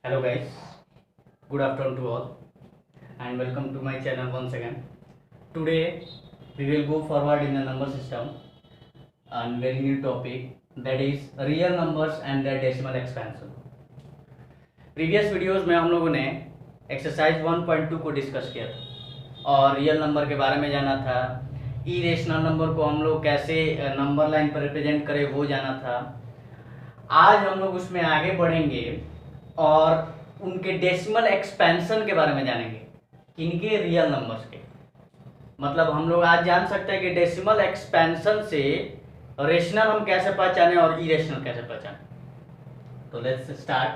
Hello guys, good afternoon to all and welcome to my channel once again. Today we will go forward in the number system on very new topic, that is real numbers and their decimal expansion. Previous videos में हम लोगों ने exercise 1.2 को discuss किया था और real number के बारे में जाना था। इरेशनल नंबर को हम लोग कैसे नंबर लाइन पर रिप्रेजेंट करें वो जाना था। आज हम लोग उसमें आगे बढ़ेंगे और उनके डेसिमल एक्सपेंशन के बारे में जानेंगे, किनके, रियल नंबर्स के। मतलब हम लोग आज जान सकते हैं कि डेसिमल एक्सपेंशन से रेशनल हम कैसे पहचाने और इरेशनल कैसे पहचाने। तो लेट्स स्टार्ट।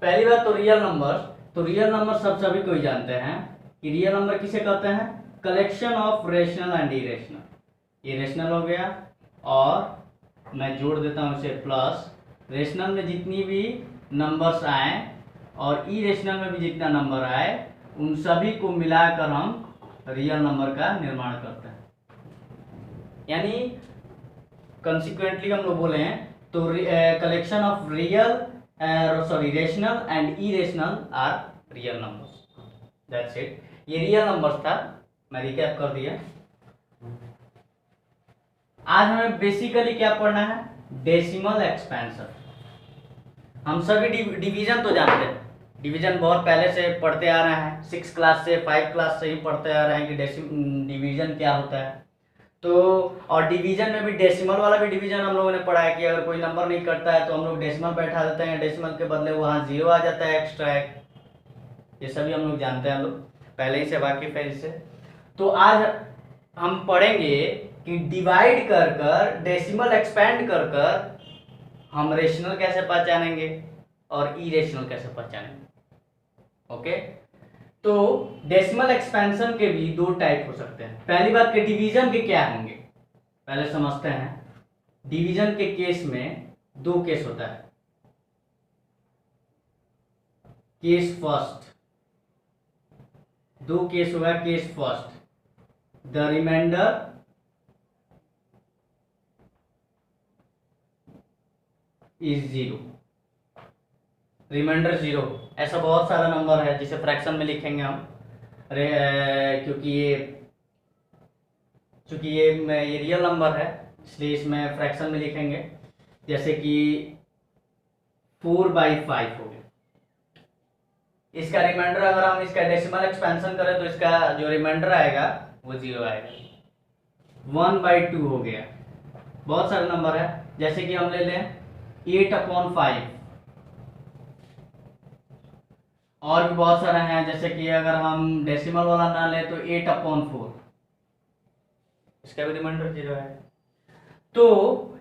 पहली बात तो रियल नंबर। तो रियल नंबर सभी कोई जानते हैं कि रियल नंबर किसे कहते हैं, collection of rational and irrational. Irrational हो गया और मैं जोड़ देता हूं इसे प्लस, रेशनल में जितनी भी नंबर्स आए और इरेशनल में भी जितना नंबर आए उन सभी को मिलाकर हम रियल नंबर का निर्माण करते हैं। यानी कंसिक्वेंटली हम लोग बोले हैं तो collection of rational and irrational are real numbers. That's it. ये रियल नंबर्स था, मैं रिकैप कर दिया। आज हमें बेसिकली क्या पढ़ना है, डेसिमल एक्सपेंशन। हम सभी डिवीजन तो जानते हैं, डिवीजन बहुत पहले से पढ़ते आ रहे हैं, 6 क्लास से 5 क्लास से ही पढ़ते आ रहे हैं कि डिवीजन क्या होता है। तो और डिवीजन में भी डेसिमल वाला भी डिवीजन हम लोगों ने पढ़ा है कि अगर कोई नंबर नहीं करता है तो हम लोग डेसिमल बैठा देते हैं, डेसिमल के बदले वहाँ 0 आ जाता है एक्स्ट्रा एक। ये सभी हम लोग जानते हैं, हम लोग पहले ही से वाकिफ है इससे। तो आज हम पढ़ेंगे कि डिवाइड कर कर, डेसिमल एक्सपेंड कर कर हम रेशनल कैसे पहचानेंगे और इरेशनल कैसे पहचानेंगे। ओके, तो डेसिमल एक्सपेंशन के भी दो टाइप हो सकते हैं। पहली बात के डिवीजन के क्या होंगे, पहले समझते हैं। डिवीजन के केस में दो केस होता है। केस फर्स्ट, दो केस हुआ। Case first, the remainder is 0। Remainder 0, ऐसा बहुत सारा नंबर है जिसे फ्रैक्शन में लिखेंगे हम, क्योंकि ये रियल नंबर है इसलिए इसमें फ्रैक्शन में लिखेंगे। जैसे कि 4/5 हो गया, इसका रिमाइंडर अगर हम इसका डेसिमल एक्सपेंशन करें तो इसका जो रिमाइंडर आएगा वो 0 आएगा। 1/2 हो गया। बहुत सारे नंबर है, जैसे कि हम ले लें 8/5, और भी बहुत सारे हैं। जैसे कि अगर हम डेसिमल वाला ना ले तो 8/4, इसका भी रिमाइंडर 0 है। तो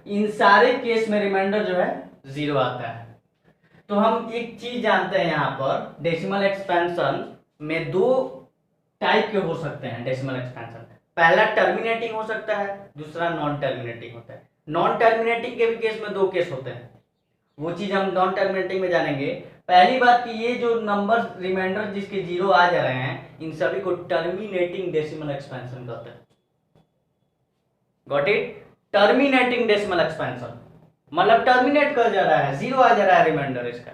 इन सारे केस में रिमाइंडर जो है 0 आता है। तो हम एक चीज जानते हैं यहाँ पर, डेसिमल एक्सपेंशन में दो टाइप के हो सकते हैं। डेसिमल एक्सपेंशन पहला टर्मिनेटिंग हो सकता है, दूसरा नॉन टर्मिनेटिंग होता है। नॉन टर्मिनेटिंग के भी केस में दो केस होते हैं, वो चीज हम नॉन टर्मिनेटिंग में जानेंगे। पहली बात कि ये जो नंबर रिमाइंडर जिसके 0 आ जा रहे हैं इन सभी को टर्मिनेटिंग डेसिमल एक्सपेंशन कहते हैं। Got it? Terminating decimal expansion मतलब टर्मिनेट कर जा रहा है, 0 आ जा रहा है रिमाइंडर इसका।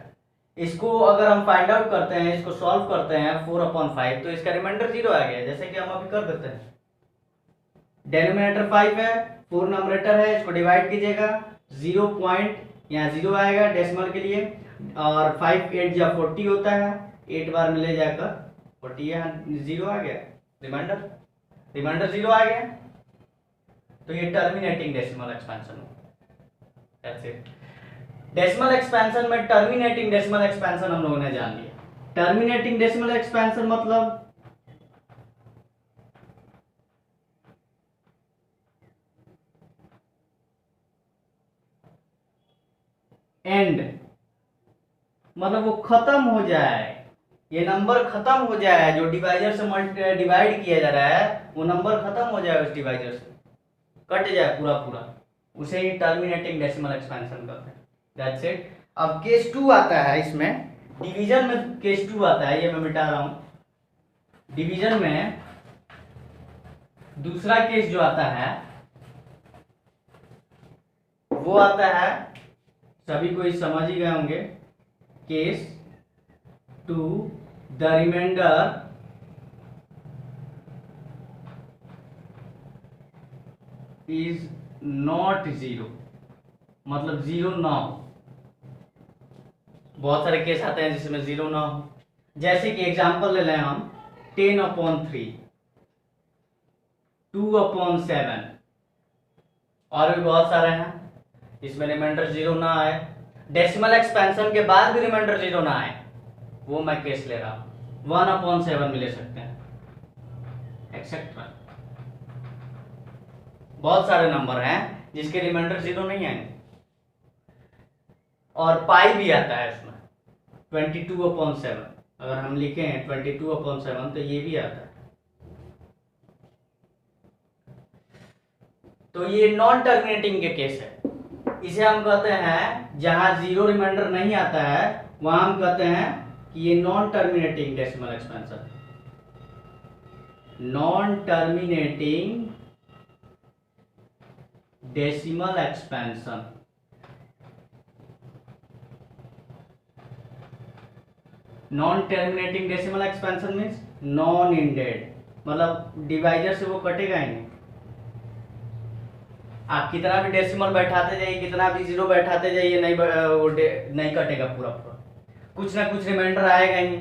इसको अगर हम फाइंड आउट करते हैं, इसको सॉल्व करते हैं 4/5, तो इसका रिमाइंडर 0 आ गया। जैसे कि हम अभी कर देते हैं, डेनोमिनेटर 5 है, 4 नंबरेटर है, इसको डिवाइड कीजिएगा, 0 पॉइंट यहाँ 0 आएगा डेसिमल के लिए, और 5 8 या 40 होता है, 8 बार में ले जाकर 40 यहाँ 0 आ गया, रिमाइंडर 0 आ गया। तो ये टर्मिनेटिंग डेसिमल एक्सपेंशन हो। That's it. डेसिमल एक्सपेंशन में टर्मिनेटिंग डेसिमल एक्सपेंशन हम लोगों ने जान लिया। टर्मिनेटिंग डेसिमल एक्सपेंशन मतलब एंड, मतलब वो खत्म हो जाए, ये नंबर खत्म हो जाए, जो डिवाइजर से डिवाइड किया जा रहा है वो नंबर खत्म हो जाए, उस डिवाइजर से कट जाए पूरा पूरा, उसे ही टर्मिनेटिंग डेसिमल एक्सपेंशन कहते हैं। That's it. अब केस 2 आता है, इसमें डिवीजन में केस 2 आता है, ये मैं मिटा रहा हूं। डिवीजन में दूसरा केस जो आता है वो आता है, सभी कोई समझ ही गए होंगे, case two the remainder is not zero, मतलब जीरो ना हो। बहुत सारे केस आते हैं जिसमें जीरो ना हो, जैसे कि एग्जांपल ले लें हम 10/3, 2/7, और भी बहुत सारे हैं इसमें रिमाइंडर जीरो ना आए, डेसिमल एक्सपेंशन के बाद भी रिमाइंडर जीरो ना आए, वो मैं केस ले रहा हूं। 1/7 में ले सकते हैं, एक्सेट्रा। बहुत सारे नंबर हैं जिसके रिमाइंडर जीरो नहीं आएंगे, और पाई भी आता है इसमें 22/7। अगर हम लिखे हैं 22/7 तो ये भी आता है। तो ये नॉन टर्मिनेटिंग के केस है, इसे हम कहते हैं, जहां जीरो रिमाइंडर नहीं आता है वहां हम कहते हैं कि ये non terminating decimal expansion, non terminating decimal expansion. Non terminating decimal expansion means non ended, मतलब डिवाइजर से वो कटेगा ही नहीं। आप कितना भी डेसिमल बैठाते जाइए, कितना भी जीरो बैठाते जाइए, नहीं कटेगा पूरा पूरा, कुछ ना कुछ रिमाइंडर आएगा ही,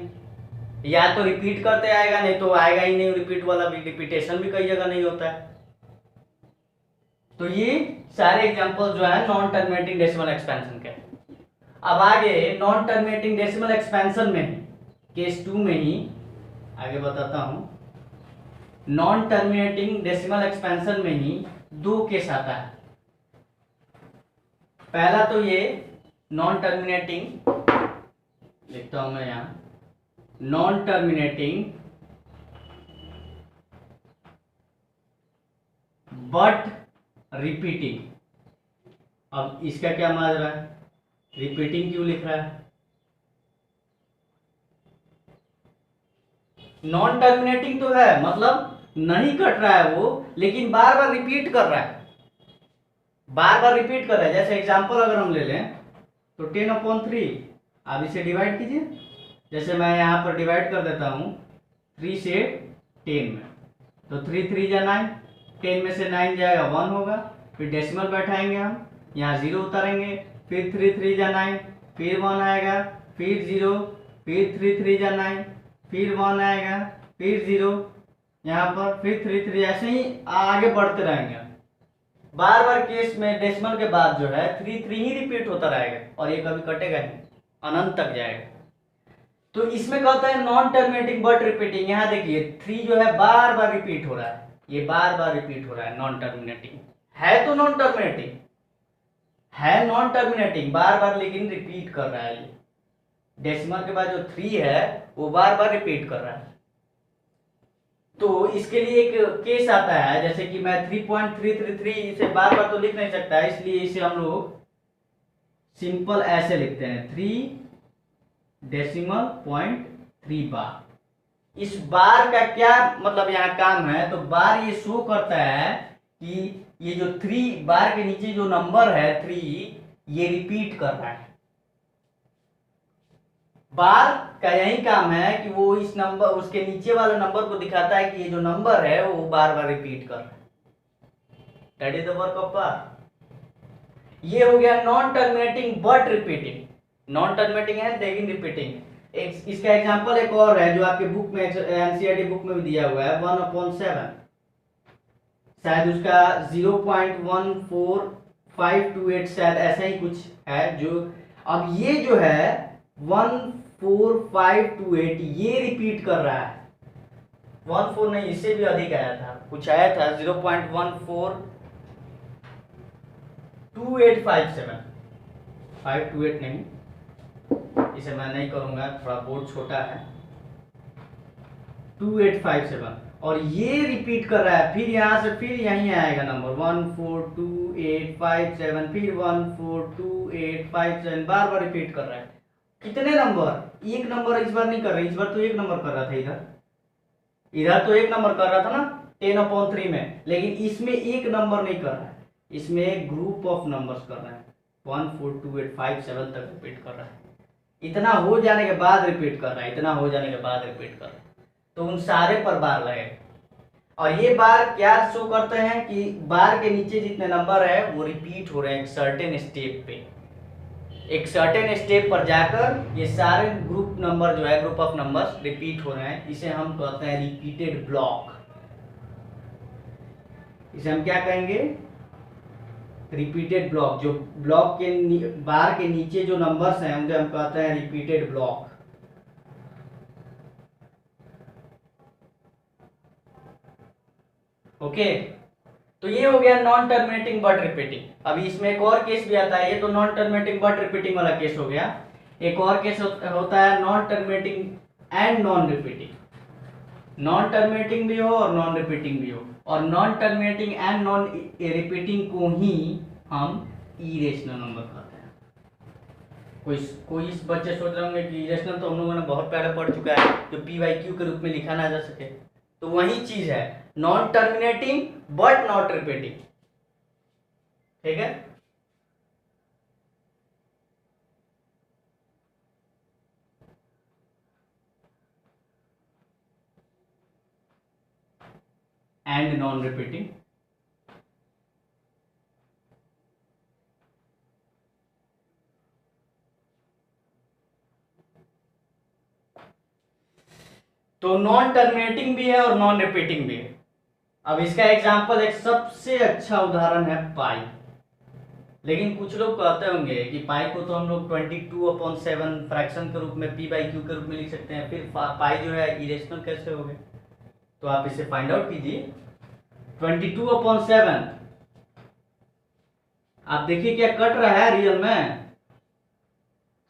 या तो रिपीट करते आएगा, नहीं तो आएगा ही नहीं। रिपीट वाला भी, रिपीटेशन भी कई जगह नहीं होता है। तो ये सारे एग्जांपल जो है नॉन टर्मिनेटिंग डेसिमल एक्सपेंशन के। अब आगे नॉन टर्मिनेटिंग डेसिमल एक्सपेंशन में केस 2 में ही आगे बताता हूं। नॉन टर्मिनेटिंग डेसिमल एक्सपेंशन में ही दो केस आता है। पहला तो ये नॉन टर्मिनेटिंग, लिखता हूं मैं यहां, नॉन टर्मिनेटिंग बट रिपीटिंग। अब इसका क्या माजरा है, रिपीटिंग क्यों लिख रहा है? नॉन टर्मिनेटिंग तो है, मतलब नहीं कट रहा है वो, लेकिन बार बार रिपीट कर रहा है, बार बार रिपीट कर रहा है। जैसे एग्जांपल अगर हम ले लें तो 10/3, अब इसे डिवाइड कीजिए। जैसे मैं यहाँ पर डिवाइड कर देता हूँ 3 से 10 में, तो 3 3 जा 9, 10 में से 9 जाएगा 1 होगा, फिर डेसिमल बैठाएंगे हम, यहाँ 0 उतारेंगे, फिर 3 3 जा 9, फिर 1 आएगा, फिर 0, फिर 3 3 जा 9, फिर 1 आएगा, फिर 0, यहाँ पर फिर 3 3, ऐसे ही आगे बढ़ते रहेंगे। बार बार केस में डेसिमल के बाद जो है 3 3 ही रिपीट होता रहेगा, और ये कभी कटेगा नहीं, अनंत तक जाएगा। तो इसमें कहता है नॉन टर्मिनेटिंग बट रिपीटिंग। यहाँ देखिए 3 जो है बार बार रिपीट हो रहा है, ये बार बार रिपीट हो रहा है, नॉन टर्मिनेटिंग है, तो नॉन टर्मिनेटिंग है, नॉन टर्मिनेटिंग बार बार लेकिन रिपीट कर रहा है। ये डेसिमल के बाद जो 3 है वो बार बार रिपीट कर रहा है। तो इसके लिए एक केस आता है, जैसे कि मैं 3.333 इसे बार बार तो लिख नहीं सकता है, इसलिए इसे हम लोग सिंपल ऐसे लिखते हैं 3.3 बार। इस बार का क्या मतलब यहाँ काम है, तो बार ये शो करता है कि ये जो 3 बार के नीचे जो नंबर है 3, ये रिपीट कर रहा है। बार का यही काम है कि वो इस नंबर, उसके नीचे वाले नंबर को दिखाता है कि ये जो नंबर है वो बार बार रिपीट कर रहा है। That is the work of बार। ये हो गया non terminating but repeating. Non terminating है लेकिन रिपीटिंग। इसका एग्जांपल एक और है जो आपके बुक में, एनसीईआरटी बुक में भी दिया हुआ है, 1/7, शायद उसका 0.14528 शायद ऐसा ही कुछ है। जो अब ये जो है 14528 ये रिपीट कर रहा है, 14 नहीं, इससे भी अधिक आया था, कुछ आया था 0.142857, 528 नहीं, इसे मैं नहीं करूंगा, थोड़ा बोर्ड छोटा है, 2857, और ये रिपीट कर रहा है। फिर यहां से फिर यहीं आएगा नंबर 142857, फिर 142857, बार बार रिपीट कर रहा है। कितने नंबर? एक नंबर इस बार नहीं कर रहा, इस बार तो एक नंबर कर रहा था, इधर तो एक नंबर कर रहा था ना 10/3 में, लेकिन इसमें एक नंबर नहीं कर रहा है, इसमें एक ग्रुप ऑफ नंबर्स कर रहा है, 142857 तक रिपीट कर रहा है। इतना हो जाने के बाद रिपीट कर रहा है, इतना हो जाने के बाद रिपीट कर रहा है, तो उन सारे पर बार लगेगा। और ये बार क्या शो करते हैं कि बार के नीचे जितने नंबर है वो रिपीट हो रहे हैं एक सर्टेन स्टेप पे, एक सर्टेन स्टेप पर जाकर ये सारे ग्रुप नंबर जो है, ग्रुप ऑफ नंबर्स रिपीट हो रहे हैं। इसे हम कहते हैं रिपीटेड ब्लॉक। इसे हम क्या कहेंगे? Repeated block. जो ब्लॉक के बार के नीचे जो नंबर्स हैं उसे हम कहते हैं रिपीटेड ब्लॉक। ओके, तो ये हो गया नॉन टर्मिनेटिंग बट रिपीटिंग। अभी इसमें एक और केस भी आता है, ये तो नॉन टर्मिनेटिंग बट रिपीटिंग वाला केस हो गया। एक और केस होता है non terminating and non repeating. Non terminating भी हो और नॉन रिपीटिंग भी हो, और non terminating and non repeating को ही हम इरेशनल नंबर कहते हैं। कोई इस बच्चे सोच रहे होंगे कि इरेशनल तो हम लोगों ने बहुत पहले पढ़ चुका है, जो पी बाई क्यू के रूप में लिखा ना जा सके, तो वही चीज है, non terminating but not repeating. ठीक है, एंड नॉन रिपीटिंग। तो नॉन टर्मिनेटिंग भी है और नॉन रिपीटिंग भी है। अब इसका एग्जांपल, एक सबसे अच्छा उदाहरण है पाई। लेकिन कुछ लोग कहते होंगे कि पाई को तो हम लोग 22/7 फ्रैक्शन के रूप में पी बाई क्यू के रूप में लिख सकते हैं, फिर पाई जो है इरेशनल कैसे हो गए? तो आप इसे फाइंड आउट कीजिए। 22/7 आप देखिए क्या कट रहा है रियल में।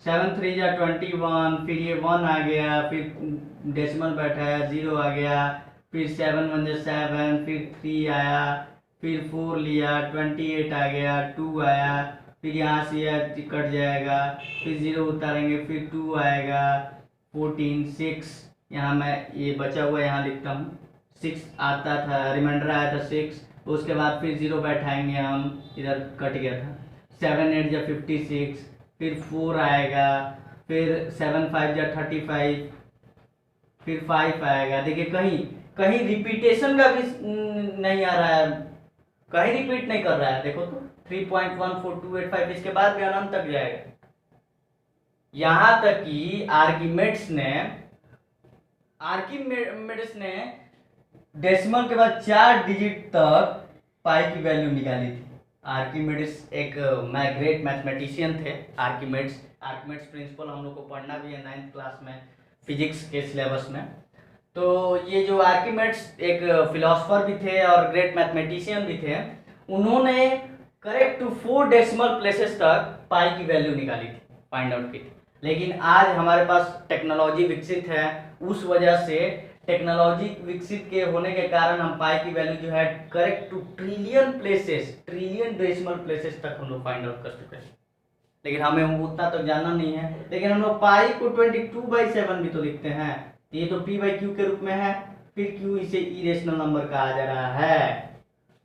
7 3 जा 21, फिर ये 1 आ गया, फिर डेसिमल बैठा है 0 आ गया, फिर 7 1 जा 7, फिर 3 आया, फिर 4 लिया 28 आ गया, 2 आया, फिर यहाँ से यह कट जाएगा, फिर 0 उतारेंगे, फिर 2 आएगा, 14 6, यहाँ मैं ये बचा हुआ यहाँ लिखता हूँ, 6 आता था, रिमाइंडर आया था 6, उसके बाद फिर 0 बैठाएंगे हम, इधर कट गया था, 7 8 जा 56, फिर 4 आएगा, फिर 7 5 जा 35, फिर 5 आएगा। देखिए कहीं कहीं रिपीटेशन का भी नहीं आ रहा है, कहीं रिपीट नहीं कर रहा है। देखो तो 3.14285 इसके बाद भी अनंत तक जाएगा। यहां तक कि आर्किमेड्स ने डेसिमल के बाद 4 डिजिट तक पाई की वैल्यू निकाली थी। आर्किमेड्स एक ग्रेट मैथमेटिशियन थे। आर्किमेड्स प्रिंसिपल हम लोग को पढ़ना भी है 9th क्लास में फिजिक्स के सिलेबस में। तो ये जो आर्किमेड्स एक फिलोसोफर भी थे और ग्रेट मैथमेटिशियन भी थे, उन्होंने करेक्ट टू 4 डेसिमल प्लेसेस तक पाई की वैल्यू निकाली थी, फाइंड आउट की थी। लेकिन आज हमारे पास टेक्नोलॉजी विकसित है, उस वजह से टेक्नोलॉजी विकसित के होने के कारण हम पाई की वैल्यू जो है correct two trillion decimal places तक हम लोग फाइंड आउट कर चुके हैं। लेकिन हमें उतना तो जानना नहीं है। लेकिन हम लोग पाई को 22/7 भी तो लिखते हैं, ये तो पी बाई क्यू के रूप में है, फिर क्यू इसे इरेशनल नंबर कहा जा रहा है।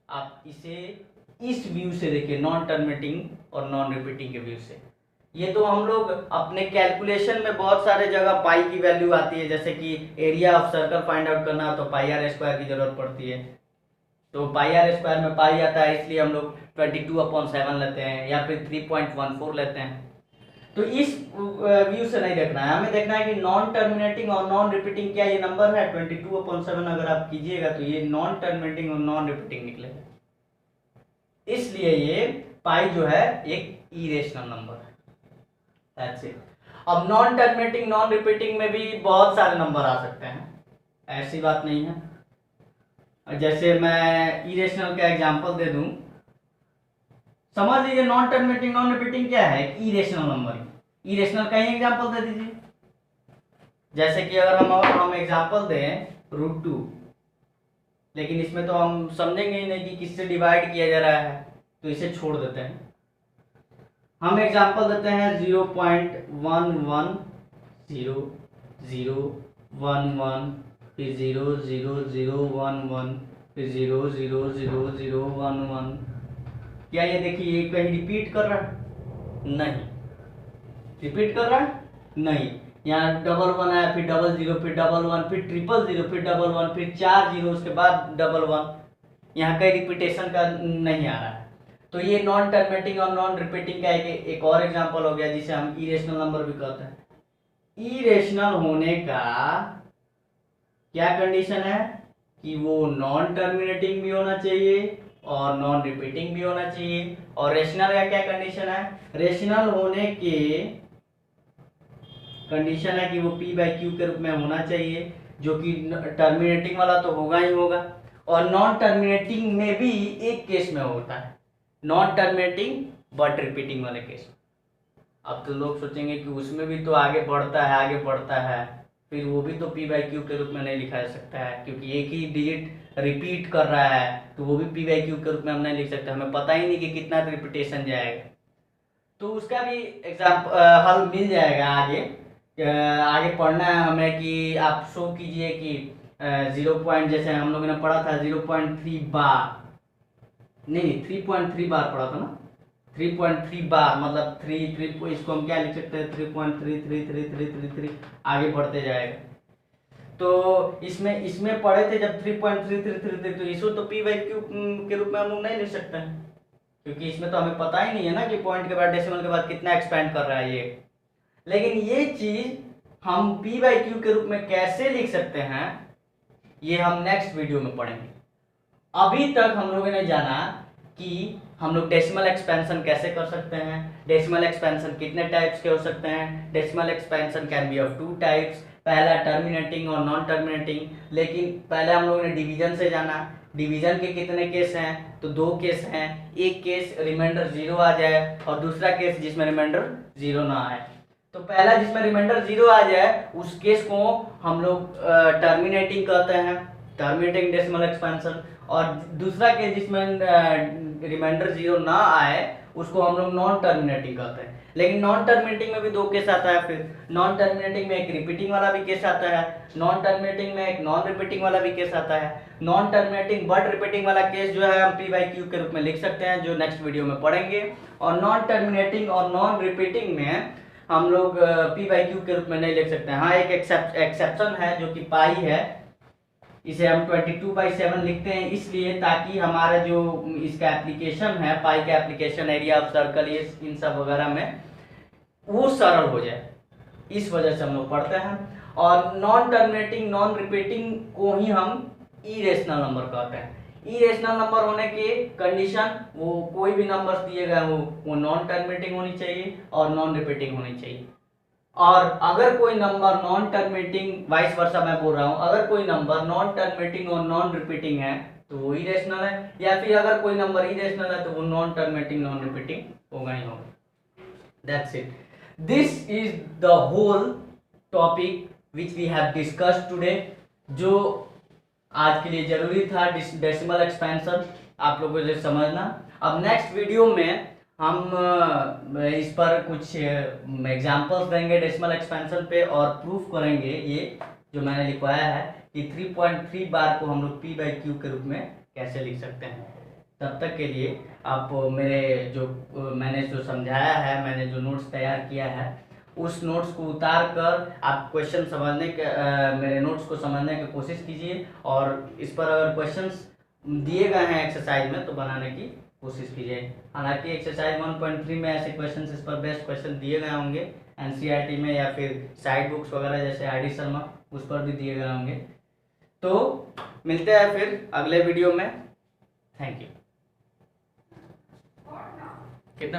आप इसे इस व्यू से देखिए, नॉन टर्मिनेटिंग और नॉन रिपीटिंग के व्यू से। ये तो हम लोग अपने कैलकुलेशन में बहुत सारे जगह पाई की वैल्यू आती है, जैसे कि area of circle find out करना हो तो पाई आर स्क्वायर की जरूरत पड़ती है, तो पाई आर स्क्वायर में पाई आता है, इसलिए हम लोग 22/7 लेते हैं या फिर 3.14 लेते हैं। तो इस व्यू से नहीं देखना है, हमें देखना है कि नॉन टर्मिनेटिंग और नॉन रिपीटिंग क्या ये नंबर है 22/7 अगर आप कीजिएगा तो ये नॉन टर्मिनेटिंग और नॉन रिपीटिंग निकलेगा, इसलिए ये पाई जो है एक इरेशनल नंबर है। That's it. अब नॉन टर्मिनेटिंग नॉन रिपीटिंग में भी बहुत सारे नंबर आ सकते हैं, ऐसी बात नहीं है। जैसे मैं इरेशनल का एग्जांपल दे दूं, समझ लीजिए नॉन टर्मिनेटिंग नॉन रिपीटिंग क्या है, इरेशनल नंबर। इरेशनल का ही एग्जांपल दे दीजिए, जैसे कि अगर हम एग्जांपल दें √2, लेकिन इसमें तो हम समझेंगे ही नहीं कि किससे डिवाइड किया जा रहा है, तो इसे छोड़ देते हैं। हम एग्जांपल देते हैं 0.110011, फिर 00011, फिर 0000011। क्या ये देखिए ये कहीं रिपीट कर रहा है? नहीं रिपीट कर रहा है, नहीं, यहाँ डबल वन आया, फिर डबल जीरो, फिर डबल वन, फिर ट्रिपल जीरो, फिर डबल वन, फिर 4 जीरो, उसके बाद डबल वन। यहाँ कहीं रिपीटेशन का नहीं आ रहा है। तो ये नॉन टर्मिनेटिंग और नॉन रिपीटिंग का एक और एग्जांपल हो गया, जिसे हम इरेशनल नंबर भी कहते हैं। इरेशनल होने का क्या कंडीशन है कि वो नॉन टर्मिनेटिंग भी होना चाहिए और नॉन रिपीटिंग भी होना चाहिए। और रेशनल का क्या कंडीशन है? रेशनल होने के कंडीशन है कि वो p बाई क्यू के रूप में होना चाहिए, जो कि टर्मिनेटिंग वाला तो होगा ही होगा। और नॉन टर्मिनेटिंग में भी एक केस में होता है, नॉन टर्मिनेटिंग बट रिपीटिंग वाले केस। अब तो लोग सोचेंगे कि उसमें भी तो आगे बढ़ता है, आगे बढ़ता है, फिर वो भी तो p बाई क्यू के रूप में नहीं लिखा जा सकता है, क्योंकि एक ही डिजिट रिपीट कर रहा है, तो वो भी p बाई क्यू के रूप में हम नहीं लिख सकते। हमें पता ही नहीं कि कितना रिपीटेशन जाएगा। तो उसका भी हल मिल जाएगा आगे। आगे पढ़ना है हमें कि आप शो कीजिए कि 0 पॉइंट, जैसे हम लोगों ने पढ़ा था 0.3 बार, नहीं 3.3 बार पढ़ा था ना, 3.3 बार मतलब 3, इसको हम क्या लिख सकते हैं, 3.33333 आगे बढ़ते जाएगा। तो इसमें पढ़े थे जब 3.333, तो इसको तो p बाई क्यू के रूप में हम लोग नहीं लिख सकते हैं, क्योंकि इसमें तो हमें पता ही नहीं है ना कि पॉइंट के बाद डेसिमल के बाद कितना एक्सपेंड कर रहा है ये। लेकिन ये चीज हम p बाई क्यू के रूप में कैसे लिख सकते हैं, ये हम नेक्स्ट वीडियो में पढ़ेंगे। अभी तक हम लोगों ने जाना कि हम लोग डेसिमल एक्सपेंशन कैसे कर सकते हैं, डेसिमल एक्सपेंशन कितने टाइप्स के हो सकते हैं। Decimal expansion can be of 2 types, पहला टर्मिनेटिंग और नॉन टर्मिनेटिंग। लेकिन पहले हम लोगों ने डिवीजन से जाना, डिवीजन के कितने केस हैं, तो 2 केस हैं। एक केस रिमाइंडर 0 आ जाए और दूसरा केस जिसमें रिमाइंडर 0 ना आए। तो पहला जिसमें रिमाइंडर 0 आ जाए उस केस को हम लोग टर्मिनेटिंग कहते हैं, टर्मिनेटिंग डेसिमल एक्सपेंशन। और दूसरा केस जिसमें रिमाइंडर 0 ना आए उसको हम लोग नॉन टर्मिनेटिंग कहते हैं। लेकिन नॉन टर्मिनेटिंग में भी 2 केस आता है। फिर नॉन टर्मिनेटिंग में एक रिपीटिंग वाला भी केस आता है, नॉन टर्मिनेटिंग में एक नॉन रिपीटिंग वाला भी केस आता है। नॉन टर्मिनेटिंग बट रिपीटिंग वाला केस जो है हम p बाई क्यू के रूप में लिख सकते हैं, जो नेक्स्ट वीडियो में पढ़ेंगे। और नॉन टर्मिनेटिंग और नॉन रिपीटिंग में हम लोग p बाई क्यू के रूप में नहीं लिख सकते हैं। हाँ, एक एक्सेप्शन है जो कि पाई है, इसे हम 22/7 लिखते हैं, इसलिए ताकि हमारा जो इसका एप्लीकेशन है, पाई का एप्लीकेशन, एरिया ऑफ सर्कल, ये इन सब वगैरह में वो सरल हो जाए, इस वजह से हम लोग पढ़ते हैं। और नॉन टर्मिनेटिंग नॉन रिपीटिंग को ही हम इरेशनल नंबर कहते हैं। इरेशनल नंबर होने की कंडीशन, वो कोई भी नंबर दिए गए वो नॉन टर्मिनेटिंग होनी चाहिए और नॉन रिपीटिंग होनी चाहिए। और अगर कोई number non terminating, vice versa मैं बोल रहा हूँ, अगर कोई नंबर नॉन टर्मिनेटिंग और नॉन रिपीटिंग है तो वो इरेशनल है, या फिर अगर कोई नंबर इरेशनल है तो वो नॉन टर्मिनेटिंग नॉन रिपीटिंग होगा ही होगा। That's it, this is the whole topic which we have discussed today, जो आज के लिए जरूरी था, डेसिमल एक्सपेंशन आप लोगों से समझना। अब नेक्स्ट वीडियो में हम इस पर कुछ एग्जांपल्स देंगे डेसिमल एक्सपेंशन पे, और प्रूफ करेंगे ये जो मैंने लिखवाया है कि 3.3 बार को हम लोग p बाई क्यू के रूप में कैसे लिख सकते हैं। तब तक के लिए आप मैंने जो समझाया है, मैंने जो नोट्स तैयार किया है, उस नोट्स को उतार कर आप क्वेश्चन समझने के मेरे नोट्स को समझने की कोशिश कीजिए, और इस पर अगर क्वेश्चंस दिए गए हैं एक्सरसाइज में तो बनाने की कोशिश कीजिए। हालांकि एक्सरसाइज 1.3 में ऐसे क्वेश्चंस, इस पर बेस्ट क्वेश्चन दिए गए होंगे एनसीईआरटी में, या फिर साइड बुक्स वगैरह जैसे आईडी शर्मा, उस पर भी दिए गए होंगे। तो मिलते हैं फिर अगले वीडियो में। Thank you.